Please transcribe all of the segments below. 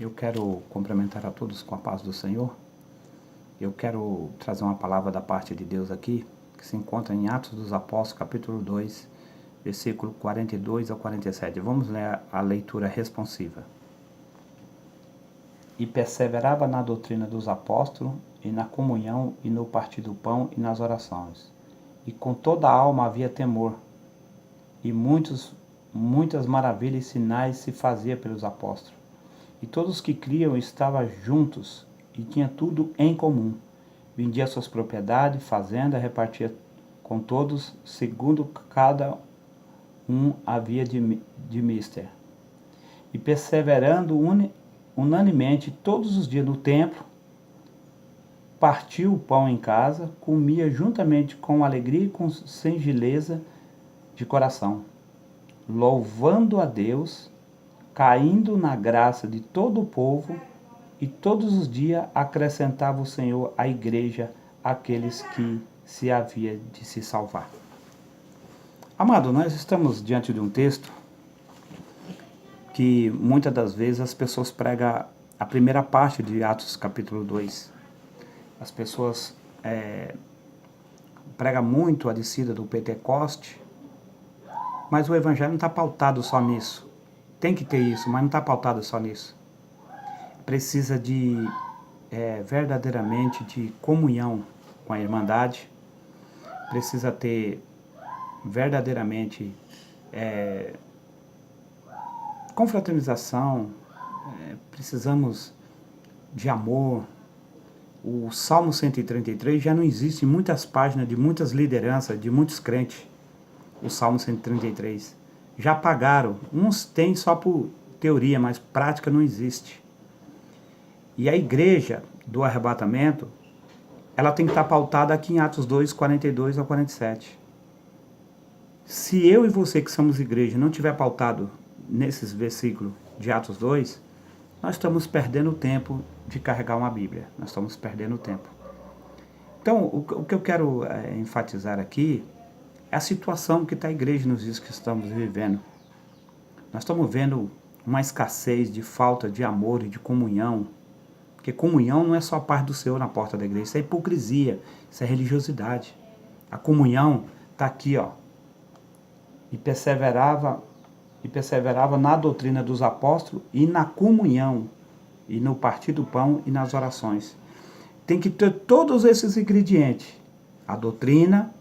Eu quero cumprimentar a todos com a paz do Senhor. Eu quero trazer uma palavra da parte de Deus aqui, que se encontra em Atos dos Apóstolos, capítulo 2, versículo 42 ao 47. Vamos ler a leitura responsiva. E perseverava na doutrina dos apóstolos, e na comunhão, e no partir do pão, e nas orações. E com toda a alma havia temor, e muitas maravilhas e sinais se fazia pelos apóstolos. E todos os que criam estavam juntos, e tinha tudo em comum. Vendia suas propriedades, fazenda, repartia com todos, segundo cada um havia de mister. E perseverando unanimemente todos os dias no templo, partiu o pão em casa, comia juntamente com alegria e com singeleza de coração, louvando a Deus, caindo na graça de todo o povo, e todos os dias acrescentava o Senhor à igreja aqueles que se havia de se salvar. Amado, nós estamos diante de um texto que muitas das vezes as pessoas pregam a primeira parte de Atos capítulo 2. As pessoas pregam muito a descida do Pentecoste, mas o evangelho não está pautado só nisso. Tem que ter isso, mas não está pautado só nisso. Precisa de verdadeiramente de comunhão com a Irmandade. Precisa ter verdadeiramente confraternização. Precisamos de amor. O Salmo 133 já não existe em muitas páginas de muitas lideranças, de muitos crentes. O Salmo 133. Já apagaram. Uns têm só por teoria, mas prática não existe. E a igreja do arrebatamento, ela tem que estar pautada aqui em Atos 2, 42 ao 47. Se eu e você que somos igreja não tiver pautado nesses versículos de Atos 2, nós estamos perdendo o tempo de carregar uma Bíblia. Nós estamos perdendo o tempo. Então, o que eu quero enfatizar aqui é a situação que a igreja nos diz que estamos vivendo. Nós estamos vendo uma escassez de falta de amor e de comunhão. Porque comunhão não é só a paz do Senhor na porta da igreja. Isso é hipocrisia, isso é religiosidade. A comunhão está aqui, ó. E perseverava na doutrina dos apóstolos e na comunhão, e no partir do pão e nas orações. Tem que ter todos esses ingredientes. A doutrina,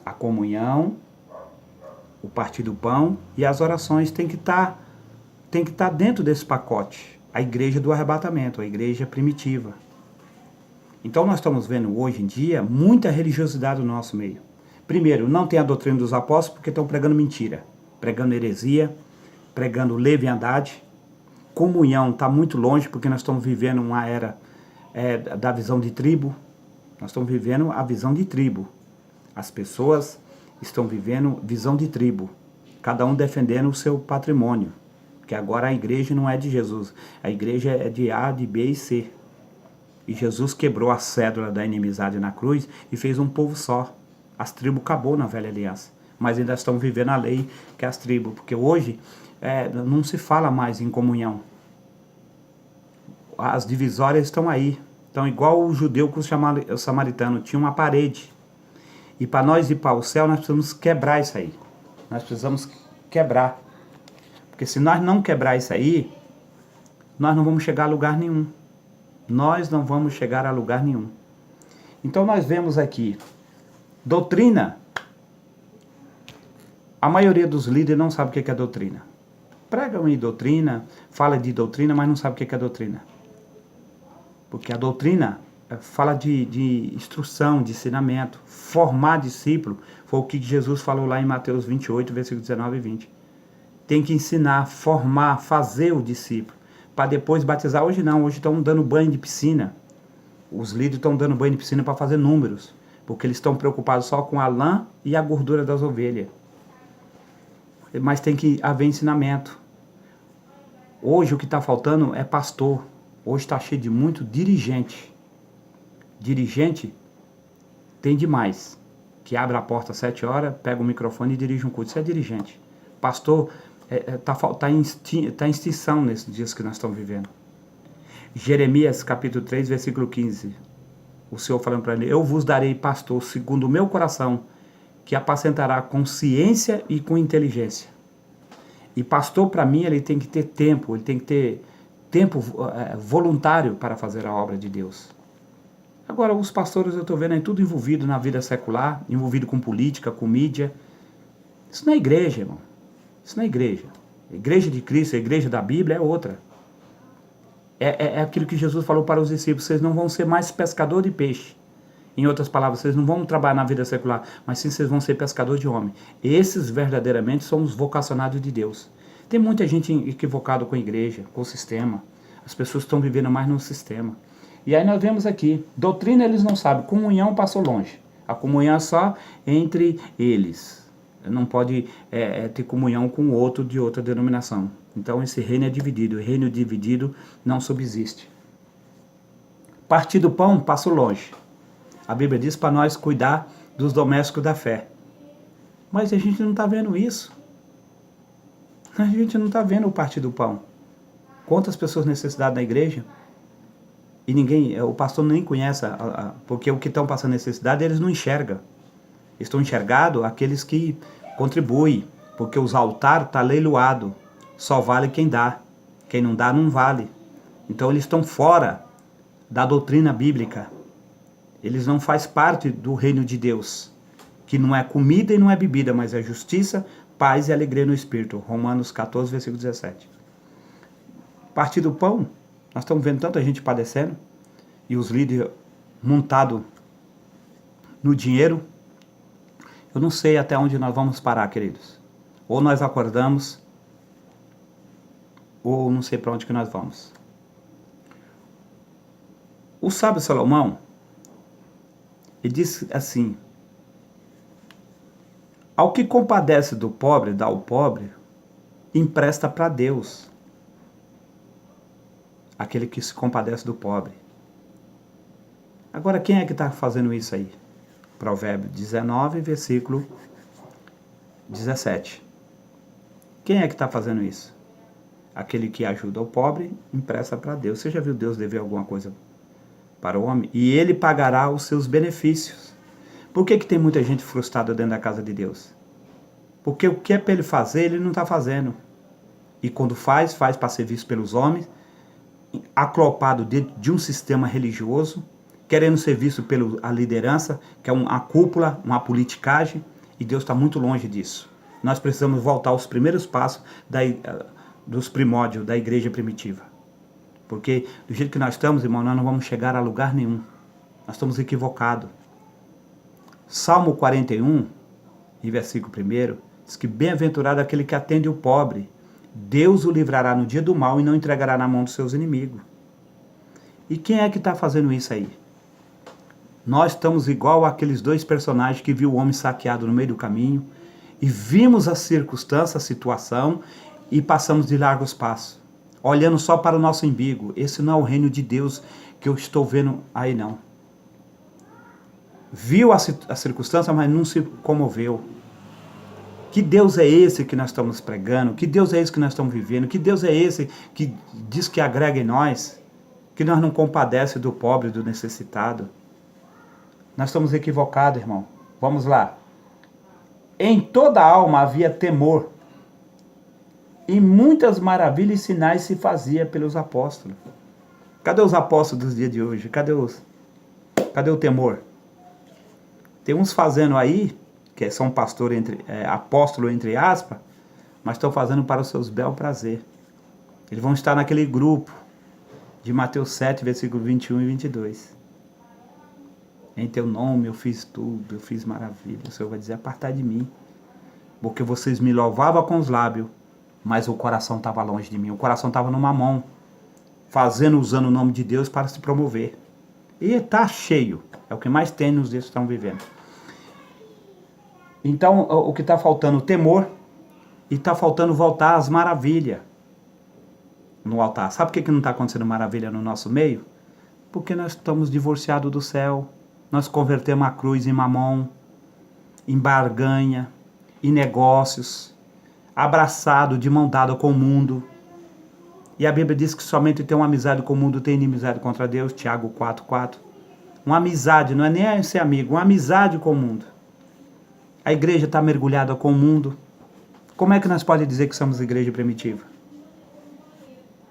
a comunhão, o partir do pão e as orações tem que estar dentro desse pacote. A igreja do arrebatamento, a igreja primitiva. Então nós estamos vendo hoje em dia muita religiosidade no nosso meio. Primeiro, não tem a doutrina dos apóstolos porque estão pregando mentira, pregando heresia, pregando leviandade. Comunhão está muito longe porque nós estamos vivendo uma era da visão de tribo. Nós estamos vivendo a visão de tribo. As pessoas estão vivendo visão de tribo, cada um defendendo o seu patrimônio. Porque agora a igreja não é de Jesus, a igreja é de A, de B e C. E Jesus quebrou a cédula da inimizade na cruz e fez um povo só. As tribos acabou na velha aliança, mas ainda estão vivendo a lei que é as tribos, porque hoje não se fala mais em comunhão. As divisórias estão aí, então igual o judeu com o samaritano, tinha uma parede. E para nós ir para o céu, nós precisamos quebrar isso aí. Nós precisamos quebrar. Porque se nós não quebrar isso aí, nós não vamos chegar a lugar nenhum. Nós não vamos chegar a lugar nenhum. Então nós vemos aqui, doutrina. A maioria dos líderes não sabe o que é doutrina. Pregam em doutrina, fala de doutrina, mas não sabe o que é doutrina. Porque a doutrina fala de instrução, de ensinamento, formar discípulo. Foi o que Jesus falou lá em Mateus 28, versículos 19 e 20. Tem que ensinar, formar, fazer o discípulo, para depois batizar. Hoje não, hoje estão dando banho de piscina. Os líderes estão dando banho de piscina para fazer números, porque eles estão preocupados só com a lã e a gordura das ovelhas. Mas tem que haver ensinamento. Hoje o que está faltando é pastor. Hoje está cheio de muito dirigente. Dirigente tem demais. Que abre a porta às 7 horas, pega o microfone e dirige um culto. Isso é dirigente. Pastor está em extinção nesses dias que nós estamos vivendo. Jeremias capítulo 3, versículo 15. O Senhor falando para ele: eu vos darei pastor segundo o meu coração, que apacentará com ciência e com inteligência. E pastor, para mim, ele tem que ter tempo, ele tem que ter tempo voluntário para fazer a obra de Deus. Agora, os pastores, eu estou vendo aí tudo envolvido na vida secular, envolvido com política, com mídia. Isso não é igreja, irmão. Isso não é igreja. A igreja de Cristo, a igreja da Bíblia é outra. É aquilo que Jesus falou para os discípulos: vocês não vão ser mais pescador de peixe. Em outras palavras, vocês não vão trabalhar na vida secular, mas sim vocês vão ser pescador de homem. Esses verdadeiramente são os vocacionados de Deus. Tem muita gente equivocada com a igreja, com o sistema. As pessoas estão vivendo mais no sistema. E aí nós vemos aqui, doutrina eles não sabem, comunhão passou longe. A comunhão é só entre eles. Não pode ter comunhão com outro de outra denominação. Então esse reino é dividido. O reino dividido não subsiste. Partir do pão passou longe. A Bíblia diz para nós cuidar dos domésticos da fé. Mas a gente não está vendo isso. A gente não está vendo o partir do pão. Quantas pessoas necessitadas na igreja? E ninguém, o pastor nem conhece, porque o que estão passando necessidade eles não enxergam. Estão enxergados aqueles que contribuem, porque os altares estão leiloados. Só vale quem dá. Quem não dá, não vale. Então eles estão fora da doutrina bíblica. Eles não fazem parte do reino de Deus, que não é comida e não é bebida, mas é justiça, paz e alegria no Espírito. Romanos 14, versículo 17. Partir do pão, nós estamos vendo tanta gente padecendo, e os líderes montados no dinheiro. Eu não sei até onde nós vamos parar, queridos. Ou nós acordamos, ou não sei para onde que nós vamos. O sábio Salomão, ele diz assim: ao que compadece do pobre, dá ao pobre, empresta para Deus. Aquele que se compadece do pobre. Agora, quem é que está fazendo isso aí? Provérbio 19, versículo 17. Quem é que está fazendo isso? Aquele que ajuda o pobre, empresta para Deus. Você já viu Deus dever alguma coisa para o homem? E ele pagará os seus benefícios. Por que tem muita gente frustrada dentro da casa de Deus? Porque o que é para ele fazer, ele não está fazendo. E quando faz para ser visto pelos homens, aclopado de um sistema religioso, querendo ser visto pela liderança, que é uma cúpula, uma politicagem, e Deus está muito longe disso. Nós precisamos voltar aos primeiros passos dos primórdios da igreja primitiva. Porque do jeito que nós estamos, irmão, nós não vamos chegar a lugar nenhum. Nós estamos equivocados. Salmo 41, em versículo 1, diz que bem-aventurado aquele que atende o pobre. Deus o livrará no dia do mal e não entregará na mão dos seus inimigos. E quem é que está fazendo isso aí? Nós estamos igual àqueles dois personagens que viu o homem saqueado no meio do caminho e vimos a circunstância, a situação e passamos de largos passos, olhando só para o nosso umbigo. Esse não é o reino de Deus que eu estou vendo aí, não. Viu a circunstância, mas não se comoveu. Que Deus é esse que nós estamos pregando? Que Deus é esse que nós estamos vivendo? Que Deus é esse que diz que agrega em nós? Que nós não compadece do pobre, do necessitado? Nós estamos equivocados, irmão. Vamos lá. Em toda alma havia temor, e muitas maravilhas e sinais se fazia pelos apóstolos. Cadê os apóstolos dos dias de hoje? Cadê o temor? Tem uns fazendo aí, que são apóstolo entre aspas, mas estão fazendo para os seus bel prazer. Eles vão estar naquele grupo de Mateus 7, versículo 21 e 22. Em teu nome eu fiz tudo, eu fiz maravilha. O Senhor vai dizer: apartai de mim, porque vocês me louvavam com os lábios, mas o coração estava longe de mim. O coração estava numa mão, usando o nome de Deus para se promover. E está cheio, é o que mais tem nos dias que estão vivendo. Então, o que está faltando? O temor, e está faltando voltar às maravilhas no altar. Sabe por que não está acontecendo maravilha no nosso meio? Porque nós estamos divorciados do céu. Nós convertemos a cruz em mamão, em barganha, em negócios, abraçado, de mão dada com o mundo. E a Bíblia diz que somente tem uma amizade com o mundo, tem inimizade contra Deus, Tiago 4:4. Uma amizade, não é nem ser amigo, uma amizade com o mundo. A igreja está mergulhada com o mundo. Como é que nós podemos dizer que somos igreja primitiva?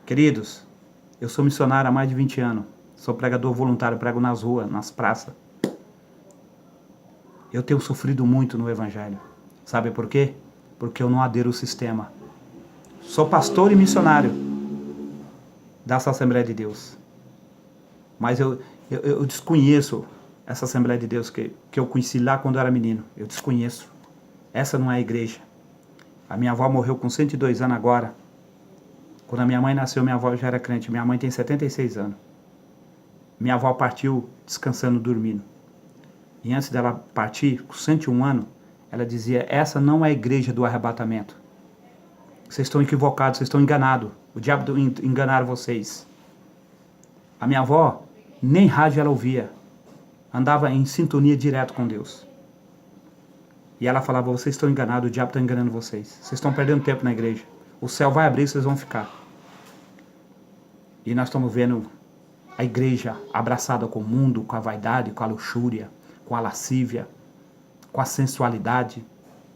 Queridos, eu sou missionário há mais de 20 anos. Sou pregador voluntário, prego nas ruas, nas praças. Eu tenho sofrido muito no Evangelho. Sabe por quê? Porque eu não adero ao sistema. Sou pastor e missionário dessa Assembleia de Deus. Mas eu desconheço essa Assembleia de Deus que eu conheci lá quando eu era menino. Eu desconheço. Essa não é a igreja. A minha avó morreu com 102 anos agora. Quando a minha mãe nasceu, minha avó já era crente. Minha mãe tem 76 anos. Minha avó partiu descansando, dormindo. E antes dela partir, com 101 anos, ela dizia, essa não é a igreja do arrebatamento. Vocês estão equivocados, vocês estão enganados. O diabo enganaram vocês. A minha avó, nem rádio ela ouvia. Andava em sintonia direto com Deus. E ela falava, vocês estão enganados, o diabo está enganando vocês. Vocês estão perdendo tempo na igreja. O céu vai abrir, vocês vão ficar. E nós estamos vendo a igreja abraçada com o mundo, com a vaidade, com a luxúria, com a lascívia, com a sensualidade,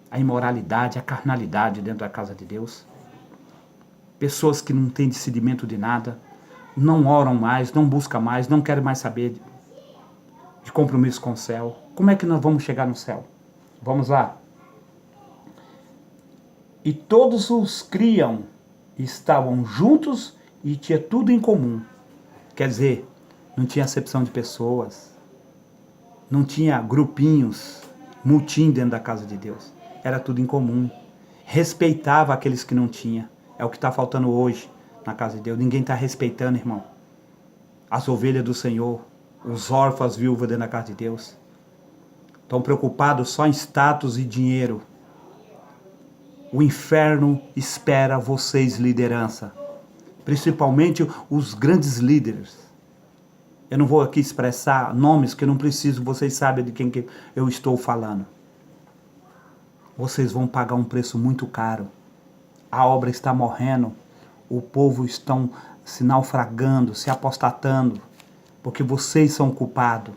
a imoralidade, a carnalidade dentro da casa de Deus. Pessoas que não têm discernimento de nada, não oram mais, não buscam mais, não querem mais saber de compromisso com o céu. Como é que nós vamos chegar no céu? Vamos lá. E todos os criam, estavam juntos e tinha tudo em comum. Quer dizer, não tinha acepção de pessoas, não tinha grupinhos, mutim dentro da casa de Deus. Era tudo em comum. Respeitava aqueles que não tinham. É o que está faltando hoje na casa de Deus. Ninguém está respeitando, irmão. As ovelhas do Senhor, os órfãos, viúvas dentro da casa de Deus. Estão preocupados só em status e dinheiro. O inferno espera vocês, liderança. Principalmente os grandes líderes. Eu não vou aqui expressar nomes que eu não preciso, vocês sabem de quem que eu estou falando. Vocês vão pagar um preço muito caro. A obra está morrendo. O povo estão se naufragando, se apostatando. Porque vocês são culpados.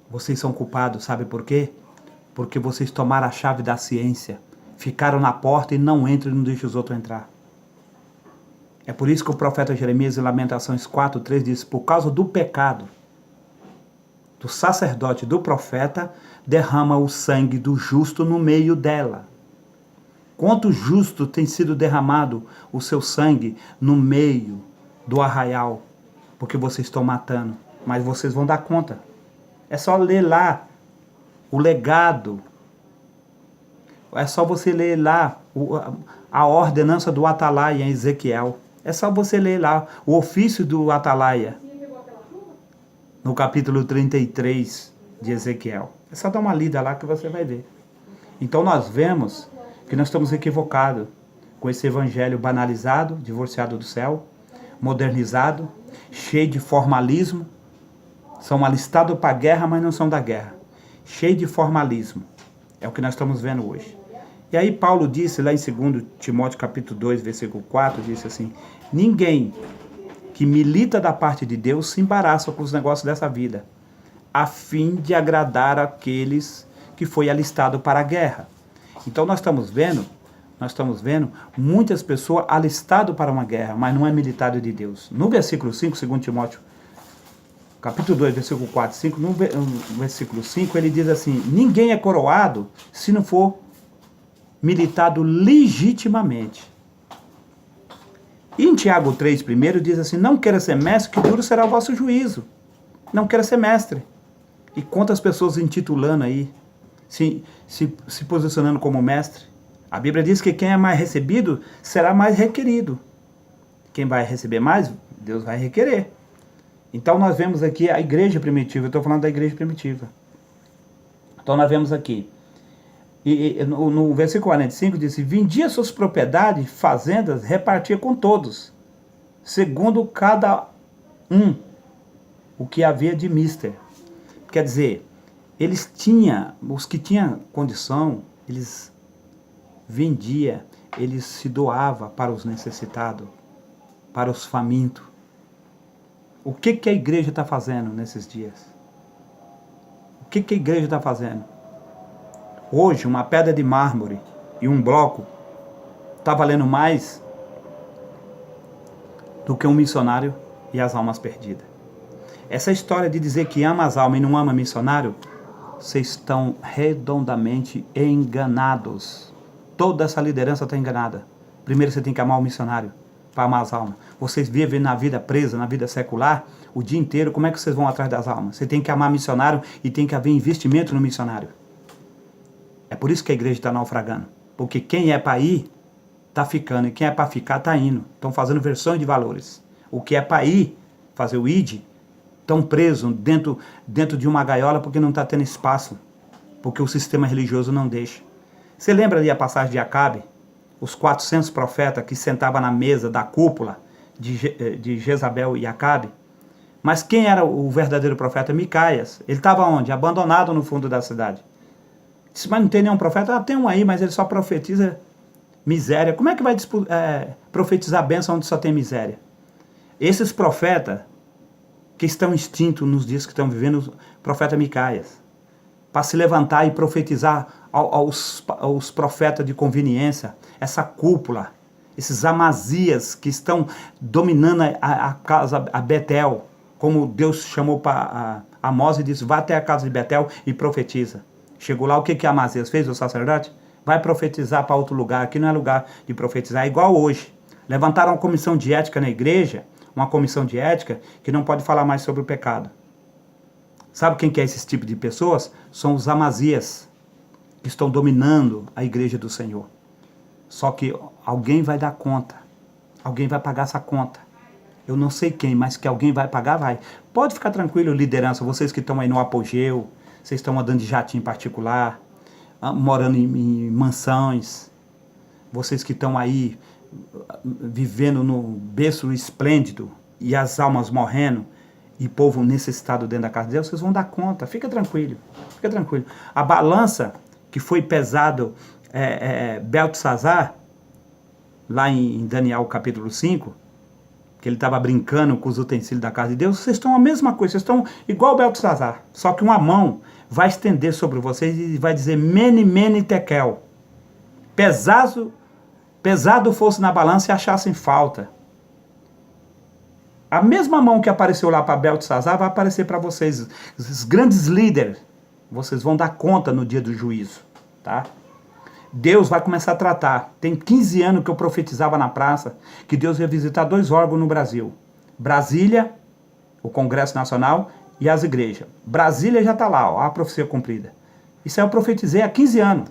Vocês são culpados, sabe por quê? Porque vocês tomaram a chave da ciência. Ficaram na porta e não entram e não deixam os outros entrar. É por isso que o profeta Jeremias, em Lamentações 4:3, diz, por causa do pecado do sacerdote, do profeta, derrama o sangue do justo no meio dela. Quanto justo tem sido derramado o seu sangue no meio do arraial, porque vocês estão matando, mas vocês vão dar conta. É só ler lá o legado. É só você ler lá a ordenança do Atalaia em Ezequiel. É só você ler lá o ofício do Atalaia no capítulo 33 de Ezequiel. É só dar uma lida lá que você vai ver. Então nós vemos que nós estamos equivocados com esse evangelho banalizado, divorciado do céu, modernizado, cheio de formalismo. São alistados para a guerra, mas não são da guerra. Cheio de formalismo. É o que nós estamos vendo hoje. E aí Paulo disse lá em 2 Timóteo capítulo 2, versículo 4, disse assim, ninguém que milita da parte de Deus se embaraça com os negócios dessa vida, a fim de agradar aqueles que foi alistado para a guerra. Então nós estamos vendo muitas pessoas alistadas para uma guerra, mas não é militado de Deus. No versículo 5, 2 Timóteo capítulo 2, versículo 4, 5, no versículo 5, ele diz assim, ninguém é coroado se não for militado legitimamente. E em Tiago 3, primeiro, diz assim, não queira ser mestre, que duro será o vosso juízo. Não queira ser mestre. E quantas pessoas intitulando aí, se posicionando como mestre. A Bíblia diz que quem é mais recebido será mais requerido. Quem vai receber mais, Deus vai requerer. Então nós vemos aqui a igreja primitiva, eu estou falando da igreja primitiva. Então nós vemos aqui, no versículo 45 diz, vendia suas propriedades, fazendas, repartia com todos, segundo cada um o que havia de mister. Quer dizer, eles tinham, os que tinham condição, eles vendiam, eles se doavam para os necessitados. para os famintos. O que a igreja está fazendo nesses dias? O que a igreja está fazendo? Hoje, uma pedra de mármore e um bloco está valendo mais do que um missionário e as almas perdidas. Essa história de dizer que ama as almas e não ama missionário, vocês estão redondamente enganados. Toda essa liderança está enganada. Primeiro você tem que amar o missionário para amar as almas. Vocês vivem na vida presa, na vida secular, o dia inteiro, como é que vocês vão atrás das almas? Você tem que amar missionário e tem que haver investimento no missionário. É por isso que a igreja está naufragando. Porque quem é para ir, está ficando. E quem é para ficar, está indo. Estão fazendo versões de valores. O que é para ir, fazer o ID, estão presos dentro de uma gaiola porque não está tendo espaço. Porque o sistema religioso não deixa. Você lembra ali a passagem de Acabe? Os 400 profetas que sentavam na mesa da cúpula de Jezabel e Acabe? Mas quem era o verdadeiro profeta? Micaias. Ele estava onde? Abandonado no fundo da cidade. Disse, mas não tem nenhum profeta? Ah, tem um aí, mas ele só profetiza miséria. Como é que vai profetizar bênção onde só tem miséria? Esses profetas que estão extintos nos dias que estão vivendo, o profeta Micaias, para se levantar e profetizar aos profetas de conveniência, essa cúpula, esses Amazias que estão dominando a casa, a Betel, como Deus chamou para Amós e disse, vá até a casa de Betel e profetiza. Chegou lá, o que Amazias fez, o sacerdote? Vai profetizar para outro lugar, aqui não é lugar de profetizar, é igual hoje. Levantaram uma comissão de ética na igreja, uma comissão de ética que não pode falar mais sobre o pecado. Sabe quem que é esse tipo de pessoas? São os Amazias, que estão dominando a igreja do Senhor. Só que alguém vai dar conta, alguém vai pagar essa conta. Eu não sei quem, mas que alguém vai pagar, vai. Pode ficar tranquilo, liderança, vocês que estão aí no apogeu, vocês estão andando de jatinho particular, morando em mansões, vocês que estão aí vivendo no berço esplêndido e as almas morrendo e povo necessitado dentro da casa de Deus, vocês vão dar conta, fica tranquilo, fica tranquilo. A balança que foi pesado Beltesazar, lá em Daniel capítulo 5, que ele estava brincando com os utensílios da casa de Deus, vocês estão a mesma coisa, vocês estão igual Beltesazar, só que uma mão vai estender sobre vocês e vai dizer mene, mene, tekel. Pesado fosse na balança e achassem falta. A mesma mão que apareceu lá para Beltesazar vai aparecer para vocês, os grandes líderes. Vocês vão dar conta no dia do juízo, tá? Deus vai começar a tratar. Tem 15 anos que eu profetizava na praça que Deus ia visitar 2 órgãos no Brasil. Brasília, o Congresso Nacional e as igrejas. Brasília já está lá, ó, a profecia cumprida. Isso aí eu profetizei há 15 anos.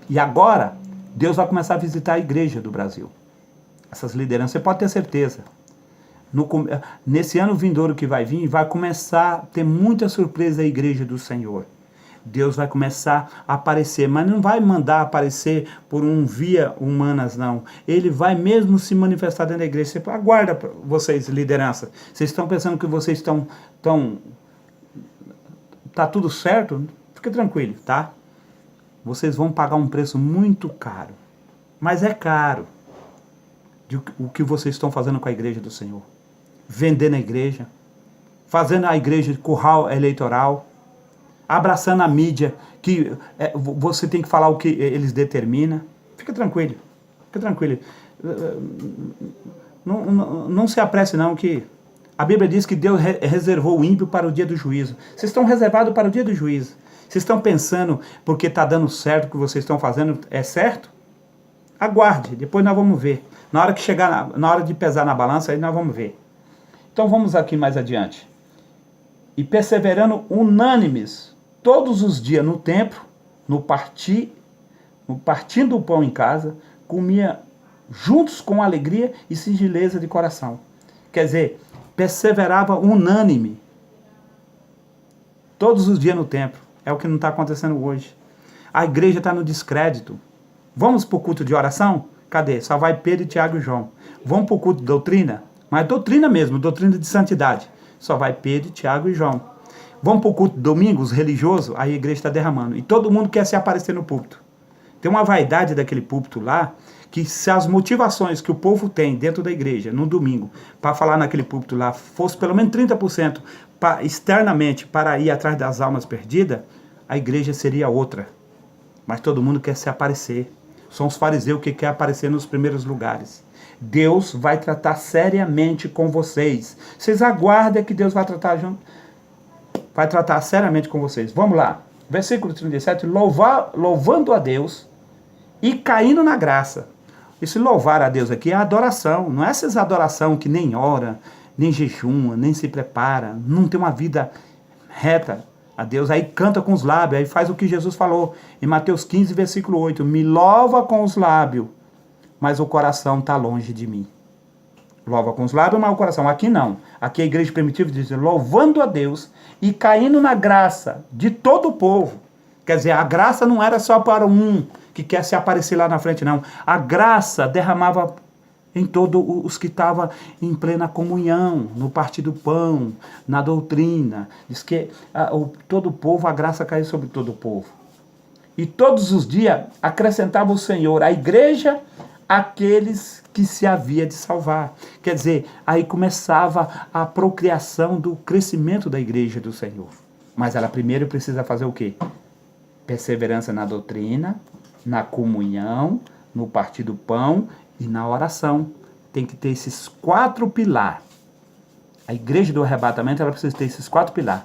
E agora, Deus vai começar a visitar a igreja do Brasil. Essas lideranças, você pode ter certeza. Nesse ano vindouro que vai vir, vai começar a ter muita surpresa a igreja do Senhor. Deus vai começar a aparecer, mas não vai mandar aparecer por um via humanas, não. Ele vai mesmo se manifestar dentro da igreja. Você aguarda, vocês, liderança. Vocês estão pensando que vocês estão... Tá tudo certo? Fica tranquilo, tá? Vocês vão pagar um preço muito caro. Mas é caro. O que vocês estão fazendo com a igreja do Senhor. Vendendo a igreja. Fazendo a igreja de curral eleitoral. Abraçando a mídia, que você tem que falar o que eles determinam. Fica tranquilo, fica tranquilo. Não se apresse não, que a Bíblia diz que Deus reservou o ímpio para o dia do juízo. Vocês estão reservados para o dia do juízo. Vocês estão pensando porque está dando certo o que vocês estão fazendo é certo? Aguarde, depois nós vamos ver. Na hora que chegar, na hora de pesar na balança, aí nós vamos ver. Então vamos aqui mais adiante. E perseverando unânimes todos os dias no templo, no partindo o pão em casa, comia juntos com alegria e singeleza de coração. Quer dizer, perseverava unânime, todos os dias no templo. É o que não está acontecendo hoje. A igreja está no descrédito. Vamos para o culto de oração? Cadê? Só vai Pedro, Tiago e João. Vamos para o culto de doutrina? Mas doutrina mesmo, doutrina de santidade. Só vai Pedro, Tiago e João. Vamos para o culto de domingo, os religiosos, aí a igreja está derramando. E todo mundo quer se aparecer no púlpito. Tem uma vaidade daquele púlpito lá, que se as motivações que o povo tem dentro da igreja, no domingo, para falar naquele púlpito lá, fosse pelo menos 30% externamente para ir atrás das almas perdidas, a igreja seria outra. Mas todo mundo quer se aparecer. São os fariseus que querem aparecer nos primeiros lugares. Deus vai tratar seriamente com vocês. Vocês aguardem que Deus vai tratar seriamente com vocês. Vamos lá. Versículo 37. Louvando a Deus e caindo na graça. Esse louvar a Deus aqui é adoração. Não é essas adoração que nem ora, nem jejuma, nem se prepara. Não tem uma vida reta a Deus. Aí canta com os lábios. Aí faz o que Jesus falou em Mateus 15, versículo 8. Me louva com os lábios, mas o coração está longe de mim. Louva com os lábios, mas o coração. Aqui não. Aqui a igreja primitiva diz, louvando a Deus e caindo na graça de todo o povo. Quer dizer, a graça não era só para um que quer se aparecer lá na frente, não. A graça derramava em todos os que estavam em plena comunhão, no partir do pão, na doutrina. Diz que todo o povo, a graça caiu sobre todo o povo. E todos os dias acrescentava o Senhor à igreja aqueles que se havia de salvar. Quer dizer, aí começava a procriação do crescimento da igreja do Senhor. Mas ela primeiro precisa fazer o quê? Perseverança na doutrina, na comunhão, no partir do pão e na oração. Tem que ter esses 4 pilares. A igreja do arrebatamento, ela precisa ter esses 4 pilares.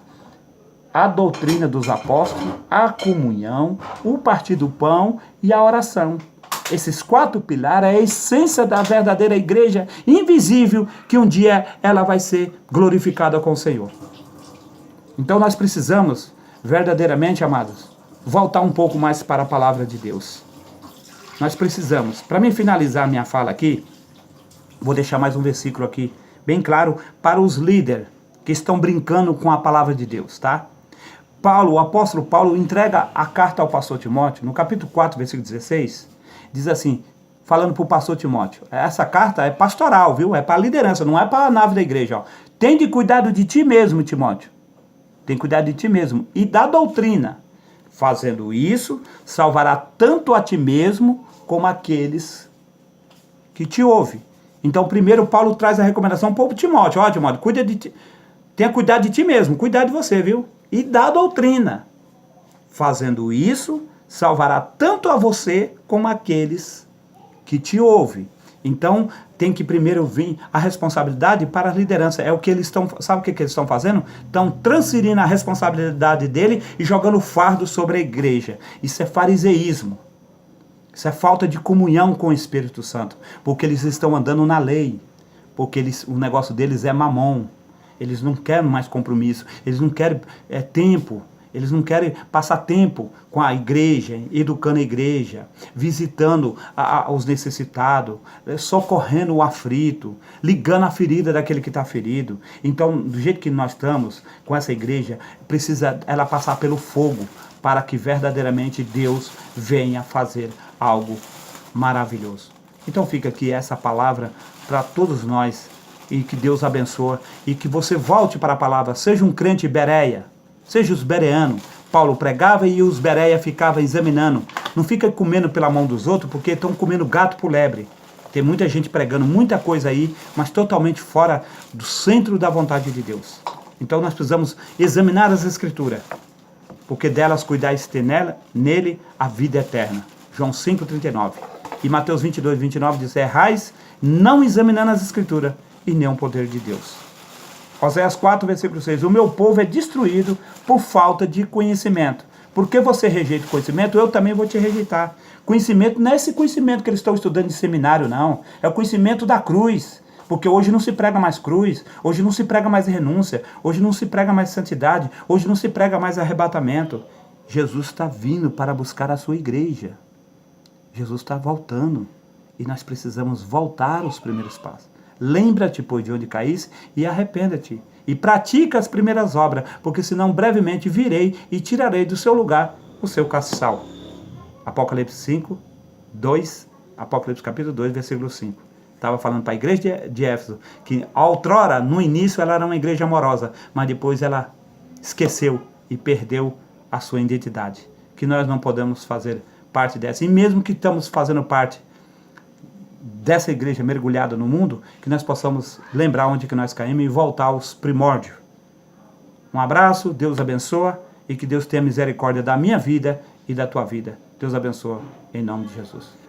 A doutrina dos apóstolos, a comunhão, o partir do pão e a oração. Esses 4 pilares é a essência da verdadeira igreja invisível, que um dia ela vai ser glorificada com o Senhor. Então nós precisamos, verdadeiramente, amados, voltar um pouco mais para a palavra de Deus. Nós precisamos, para mim finalizar minha fala aqui, vou deixar mais um versículo aqui, bem claro, para os líderes que estão brincando com a palavra de Deus, tá? O apóstolo Paulo entrega a carta ao pastor Timóteo, no capítulo 4, versículo 16, diz assim, falando para o pastor Timóteo, essa carta é pastoral, viu? É para a liderança, não é para a nave da igreja. Ó. Tem de cuidado de ti mesmo, Timóteo. Tem cuidado de ti mesmo e da doutrina. Fazendo isso, salvará tanto a ti mesmo como aqueles que te ouvem. Então, primeiro, Paulo traz a recomendação para o Timóteo. Ó, Timóteo, cuida de ti. Tenha cuidado de ti mesmo, cuidar de você, viu? E da doutrina. Fazendo isso, salvará tanto a você como aqueles que te ouvem. Então, tem que primeiro vir a responsabilidade para a liderança. É o que eles estão... Sabe o que eles estão fazendo? Estão transferindo a responsabilidade dele e jogando fardo sobre a igreja. Isso é fariseísmo. Isso é falta de comunhão com o Espírito Santo. Porque eles estão andando na lei. Porque o negócio deles é mamon. Eles não querem mais compromisso. Eles não querem tempo. Eles não querem passar tempo com a igreja, educando a igreja, visitando os necessitados, socorrendo o aflito, ligando a ferida daquele que está ferido. Então, do jeito que nós estamos com essa igreja, precisa ela passar pelo fogo para que verdadeiramente Deus venha fazer algo maravilhoso. Então fica aqui essa palavra para todos nós e que Deus abençoe e que você volte para a palavra, seja um crente bereia. Seja os bereanos. Paulo pregava e os bereia ficavam examinando. Não fica comendo pela mão dos outros, porque estão comendo gato por lebre. Tem muita gente pregando muita coisa aí, mas totalmente fora do centro da vontade de Deus. Então nós precisamos examinar as Escrituras, porque delas cuidais ter nele a vida eterna. João 5,39. E Mateus 22, 29 diz, errais não examinando as Escrituras e nem o poder de Deus. Oséias 4, versículo 6. O meu povo é destruído por falta de conhecimento. Porque você rejeita o conhecimento, eu também vou te rejeitar. Conhecimento não é esse conhecimento que eles estão estudando em seminário, não. É o conhecimento da cruz. Porque hoje não se prega mais cruz, hoje não se prega mais renúncia, hoje não se prega mais santidade, hoje não se prega mais arrebatamento. Jesus está vindo para buscar a sua igreja. Jesus está voltando. E nós precisamos voltar aos primeiros passos. Lembra-te, pois, de onde caísse e arrependa-te. E pratica as primeiras obras, porque senão brevemente virei e tirarei do seu lugar o seu castiçal. Apocalipse 5, 2, Apocalipse capítulo 2, versículo 5. Estava falando para a igreja de Éfeso, que outrora, no início, ela era uma igreja amorosa, mas depois ela esqueceu e perdeu a sua identidade. Que nós não podemos fazer parte dessa. E mesmo que estamos fazendo parte dessa igreja mergulhada no mundo, que nós possamos lembrar onde que nós caímos e voltar aos primórdios. Um abraço, Deus abençoa e que Deus tenha misericórdia da minha vida e da tua vida. Deus abençoa, em nome de Jesus.